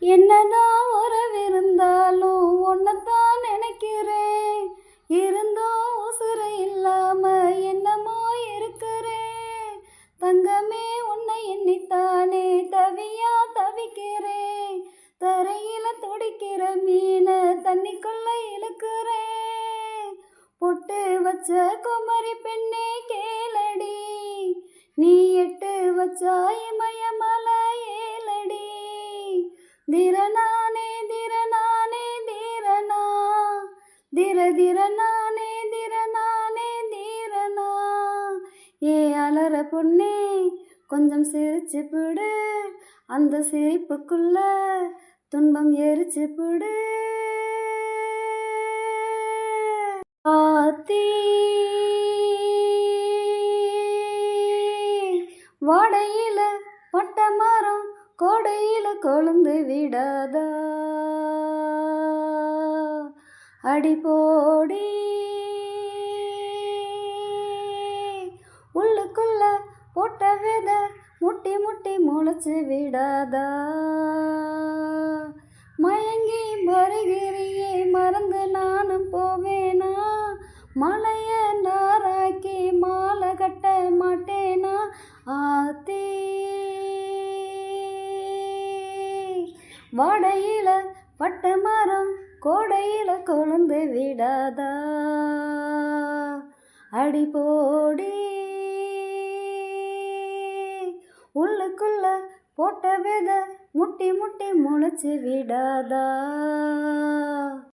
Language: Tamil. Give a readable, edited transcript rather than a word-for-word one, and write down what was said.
என்னதான் உறவிருந்தாலும் ஒன்னதான் நினைக்கிறேன். இருந்தும் உசுறு இல்லாம என்னமோ இருக்கிறேன். தங்கமே உன்னை எண்ணித்தானே தவியா தவிக்கிறேன். தரையில துடிக்கிற மீன தண்ணிக்குள்ள இழுக்கிறேன். பொட்டு வச்ச குமரி பெண்ணே கேளடி, நீ எட்டு வச்சா இமயமலை ஏலடி. திரனானே திரனானே தீரனா, திரனானே திரனானே தீரனா. ஏ அலற பொண்ணே கொஞ்சம் சிரிச்சு பிடு, அந்த சிரிப்புக்குள்ள துன்பம் எரிச்சு பிடு. ஆத்தி வாடையில பட்ட மரம் கோடையில கொழுந்து விடாதா, அடி போடி உள்ளுக்குள்ள போட்ட வித முட்டி முட்டி முளைச்சு விடாதா. மயங்கி வருகிறியே மறந்து நானும் போவேனா, மலைய நாராக்கி மாலை கட்ட மாட்டேனா. ஆத்தி வாடையில பட்ட மரம் கோடையில கொழுந்து விடாதா, அடி போடி உள்ளுக்குள்ள போட்ட வித முட்டி முட்டி முளைச்சு விடாதா.